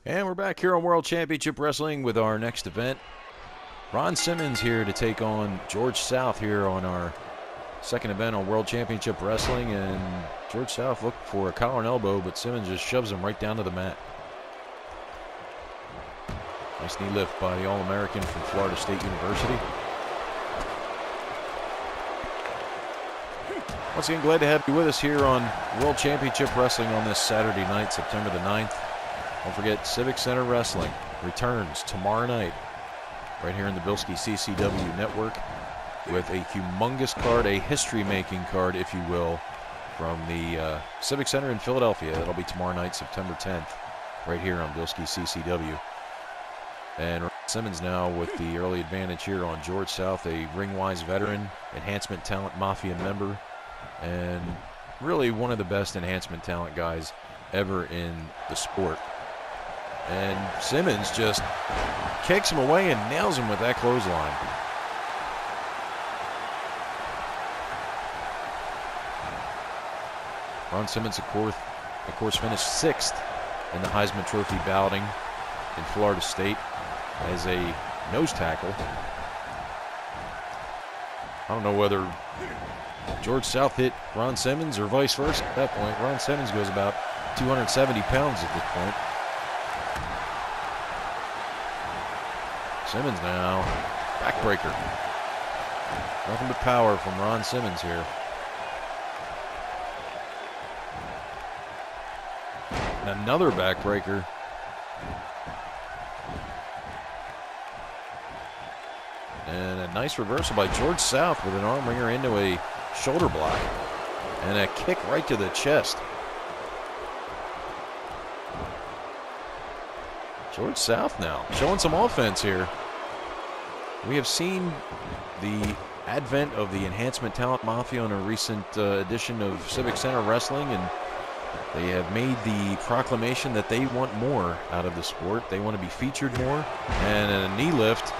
And we're back here on World Championship Wrestling with our next event. Ron Simmons here to take on George South here on our second event on World Championship Wrestling. And George South looked for a collar and elbow, but Simmons just shoves him right down to the mat. Nice knee lift by the All-American from Florida State University. Once again, glad to have you with us here on World Championship Wrestling on this Saturday night, September the 9th. Don't forget, Civic Center Wrestling returns tomorrow night right here in the Bilskie CCW network with a humongous card, a history-making card, if you will, from the Civic Center in Philadelphia. That'll be tomorrow night, September 10th, right here on Bilskie CCW. And Simmons now with the early advantage here on George South, a ring-wise veteran, enhancement talent mafia member, and really one of the best enhancement talent guys ever in the sport. And Simmons just kicks him away and nails him with that clothesline. Ron Simmons, of course, finished 6th in the Heisman Trophy balloting in Florida State as a nose tackle. I don't know whether George South hit Ron Simmons or vice versa at that point. Ron Simmons goes about 270 pounds at this point. Simmons now, backbreaker. Nothing but power from Ron Simmons here. And another backbreaker. And a nice reversal by George South with an arm wringer into a shoulder block. And a kick right to the chest. George South now showing some offense here. We have seen the advent of the enhancement talent mafia on a recent edition of Civic Center Wrestling, and they have made the proclamation that they want more out of the sport. They want to be featured more, and a knee lift.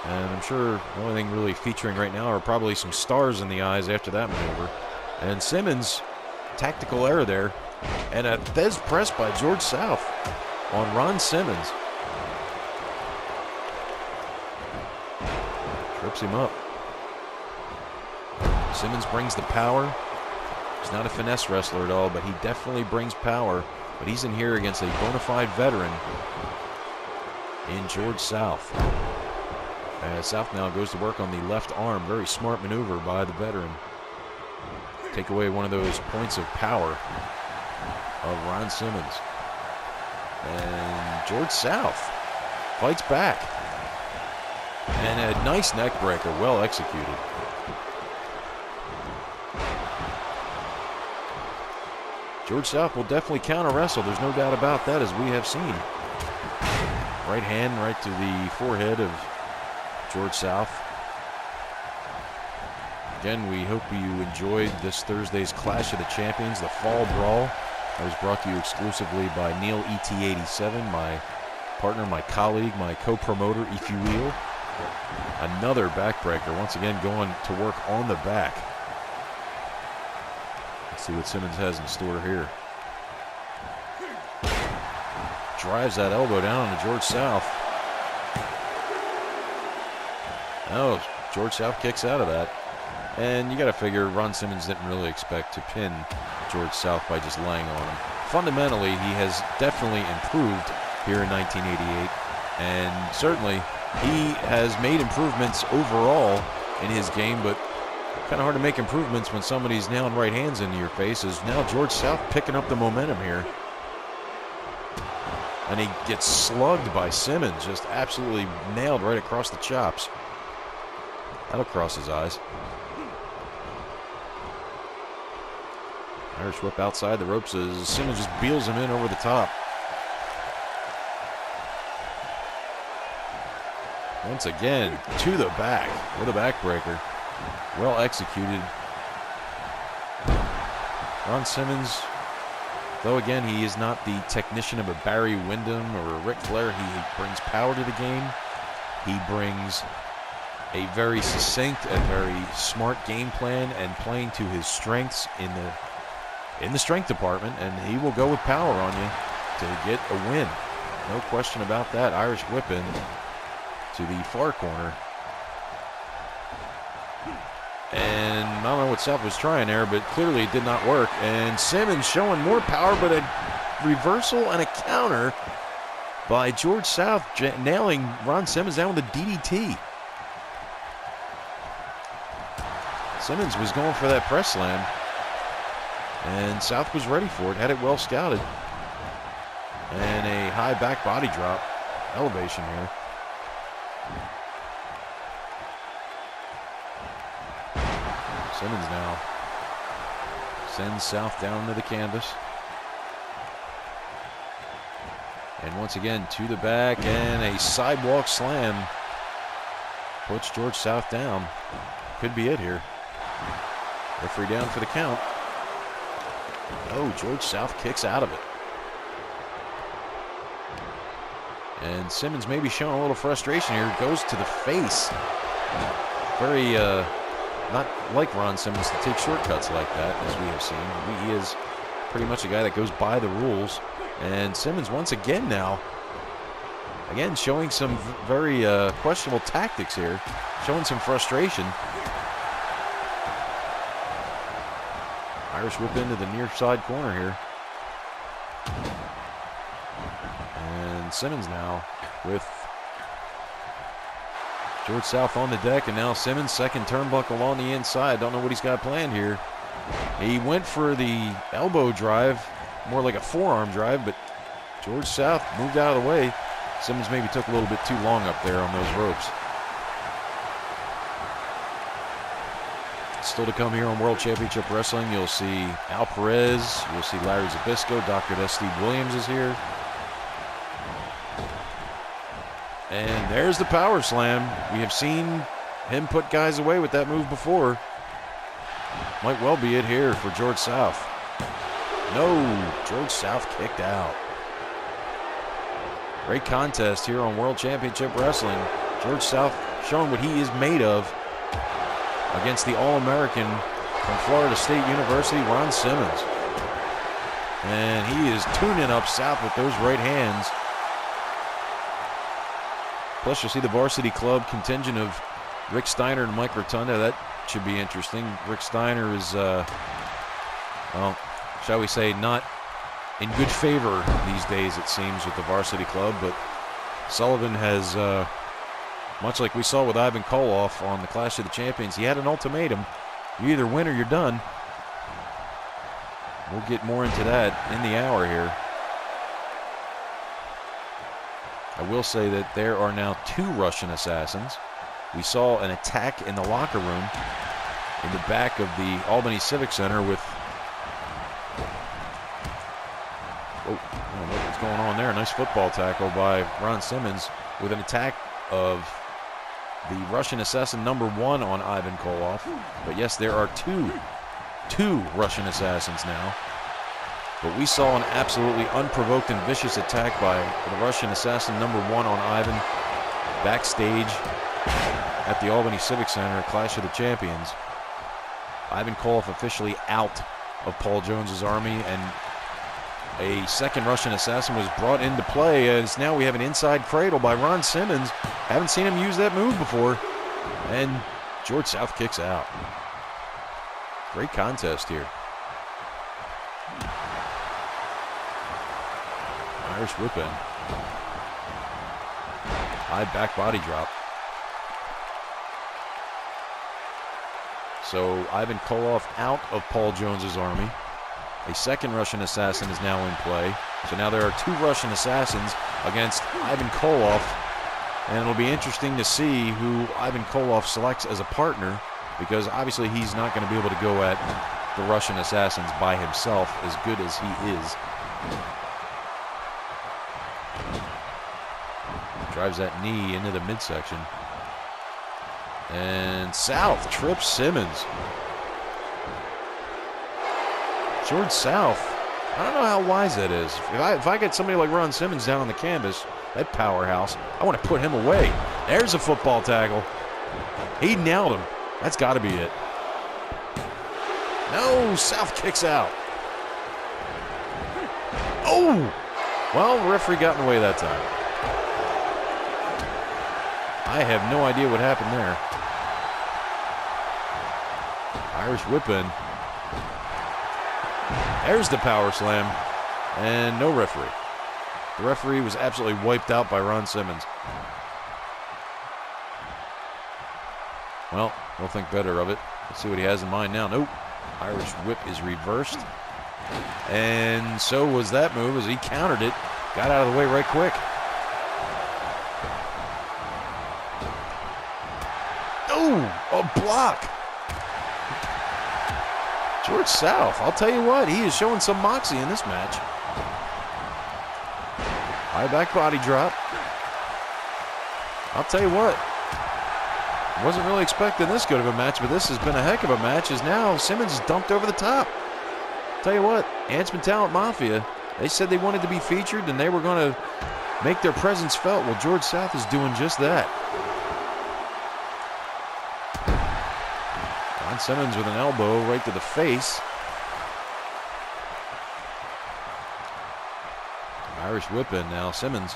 And I'm sure the only thing really featuring right now are probably some stars in the eyes after that maneuver. And Simmons, tactical error there, and a Thez press by George South on Ron Simmons. Trips him up. Simmons brings the power. He's not a finesse wrestler at all, but he definitely brings power. But he's in here against a bona fide veteran in George South. As South now goes to work on the left arm. Very smart maneuver by the veteran. Take away one of those points of power of Ron Simmons. And George South fights back. And a nice neck breaker, well executed. George South will definitely counter wrestle. There's no doubt about that, as we have seen. Right hand right to the forehead of George South. Again, we hope you enjoyed this Thursday's Clash of the Champions, the Fall Brawl. That was brought to you exclusively by Neil ET87, my partner, my colleague, my co-promoter, if you will. Another backbreaker, once again going to work on the back. Let's see what Simmons has in store here. Drives that elbow down on George South. Oh, George South kicks out of that. And you got to figure Ron Simmons didn't really expect to pin George South by just laying on him. Fundamentally, he has definitely improved here in 1988. And certainly, he has made improvements overall in his game, but kind of hard to make improvements when somebody's nailing right hands into your face. Is now George South picking up the momentum here. And he gets slugged by Simmons, just absolutely nailed right across the chops. That'll cross his eyes. Irish whip outside the ropes as Simmons just beels him in over the top. Once again, to the back with a backbreaker. Well executed. Ron Simmons, though again, he is not the technician of a Barry Windham or a Ric Flair. He brings power to the game. He brings a very succinct and very smart game plan and playing to his strengths in the strength department, and he will go with power on you to get a win. No question about that. Irish whip in to the far corner. And I don't know what South was trying there, but clearly it did not work. And Simmons showing more power, but a reversal and a counter by George South, nailing Ron Simmons down with a DDT. Simmons was going for that press slam, and South was ready for it, had it well scouted. And a high back body drop, elevation here. Simmons now sends South down to the canvas. And once again to the back, and a sidewalk slam puts George South down. Could be it here. Referee down for the count. Oh, George South kicks out of it. And Simmons maybe showing a little frustration here. Goes to the face. Very not like Ron Simmons to take shortcuts like that, as we have seen. He is pretty much a guy that goes by the rules. And Simmons once again now, again showing some very questionable tactics here, showing some frustration. Irish whip into the near side corner here. And Simmons now with George South on the deck, and now Simmons second turnbuckle on the inside. Don't know what he's got planned here. He went for the elbow drive, more like a forearm drive, but George South moved out of the way. Simmons maybe took a little bit too long up there on those ropes. Still to come here on World Championship Wrestling, you'll see Al Perez, you'll see Larry Zbyszko, Dr. Death Steve Williams is here. And there's the power slam. We have seen him put guys away with that move before. Might well be it here for George South. No, George South kicked out. Great contest here on World Championship Wrestling. George South showing what he is made of against the All-American from Florida State University, Ron Simmons. And he is tuning up South with those right hands. Plus, you'll see the Varsity Club contingent of Rick Steiner and Mike Rotunda. That should be interesting. Rick Steiner is, well, shall we say, not in good favor these days, it seems, with the Varsity Club. But Sullivan has, much like we saw with Ivan Koloff on the Clash of the Champions, he had an ultimatum. You either win or you're done. We'll get more into that in the hour here. I will say that there are now 2 Russian assassins. We saw an attack in the locker room in the back of the Albany Civic Center with... Oh, what's going on there? Nice football tackle by Ron Simmons with an attack of the Russian assassin number 1 on Ivan Koloff. But yes, there are two Russian assassins now. But we saw an absolutely unprovoked and vicious attack by the Russian assassin number 1 on Ivan backstage at the Albany Civic Center at Clash of the Champions. Ivan Koloff officially out of Paul Jones's army, and a second Russian assassin was brought into play, as now we have an inside cradle by Ron Simmons. Haven't seen him use that move before. And George South kicks out. Great contest here. Irish whip in. High back body drop. So Ivan Koloff out of Paul Jones's army. A second Russian assassin is now in play. So now there are 2 Russian assassins against Ivan Koloff. And it'll be interesting to see who Ivan Koloff selects as a partner, because obviously he's not going to be able to go at the Russian assassins by himself, as good as he is. Drives that knee into the midsection. And South trips Simmons. George South, I don't know how wise that is. If I get somebody like Ron Simmons down on the canvas, that powerhouse, I want to put him away. There's a football tackle. He nailed him. That's got to be it. No, South kicks out. Oh, Well, the referee got in the way that time. I have no idea what happened there. Irish whip in. There's the power slam. And no referee. The referee was absolutely wiped out by Ron Simmons. Well, he'll think better of it. Let's see what he has in mind now. Nope. Irish whip is reversed. And so was that move as he countered it. Got out of the way right quick. Oh, a block. George South, I'll tell you what, he is showing some moxie in this match. High back body drop. I'll tell you what, wasn't really expecting this good of a match, but this has been a heck of a match as now Simmons is dumped over the top. Tell you what, Ansman Talent Mafia, they said they wanted to be featured and they were going to make their presence felt. Well, George South is doing just that. Ron Simmons with an elbow right to the face. Irish whip in now, Simmons.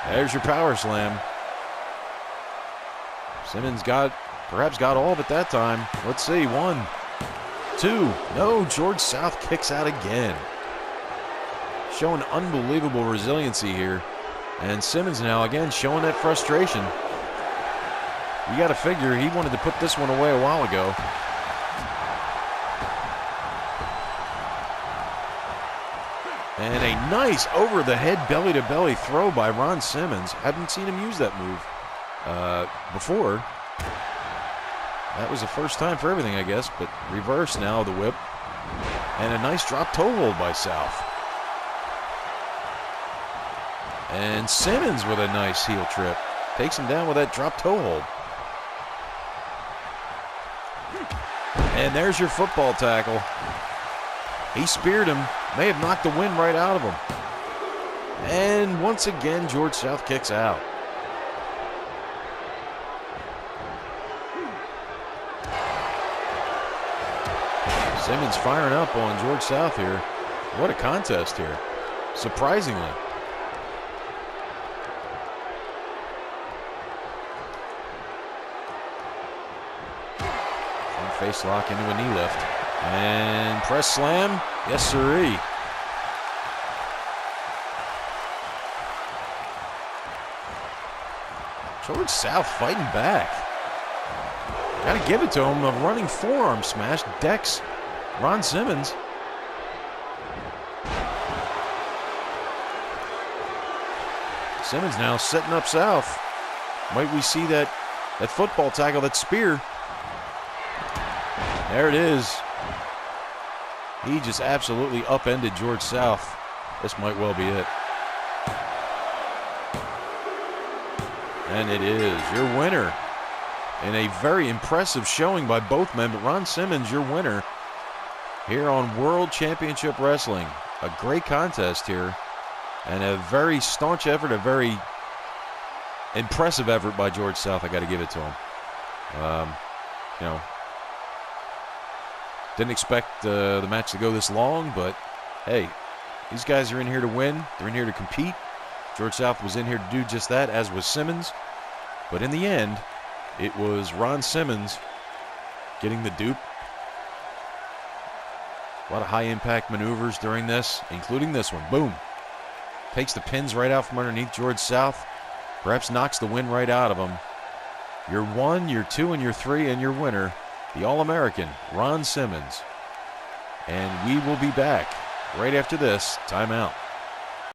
There's your power slam. Simmons perhaps got all of it that time. Let's see, 1, 2. No, George South kicks out again. Showing unbelievable resiliency here. And Simmons now again showing that frustration. You got to figure he wanted to put this one away a while ago. And a nice over-the-head belly-to-belly throw by Ron Simmons. Haven't seen him use that move before. That was the first time for everything, I guess, but reverse now, the whip. And a nice drop toe hold by South. And Simmons with a nice heel trip. Takes him down with that drop toe hold. And there's your football tackle. He speared him. May have knocked the wind right out of him. And once again, George South kicks out. Simmons firing up on George South here. What a contest here. Surprisingly. Front face lock into a knee lift. And press slam. Yes, sirree. George South fighting back. Got to give it to him. A running forearm smash decks Ron Simmons. Simmons now setting up South. Might we see that football tackle, that spear? There it is. He just absolutely upended George South. This might well be it. And it is your winner. In a very impressive showing by both men, but Ron Simmons, your winner here on World Championship Wrestling. A great contest here, and a very staunch effort, a very impressive effort by George South. I got to give it to him. You know, didn't expect the match to go this long, but hey, these guys are in here to win. They're in here to compete. George South was in here to do just that, as was Simmons. But in the end, it was Ron Simmons getting the dupe. A lot of high-impact maneuvers during this, including this one. Boom. Takes the pins right out from underneath George South. Perhaps knocks the wind right out of him. Your 1, your 2, and your 3, and your winner, the All-American, Ron Simmons. And we will be back right after this timeout.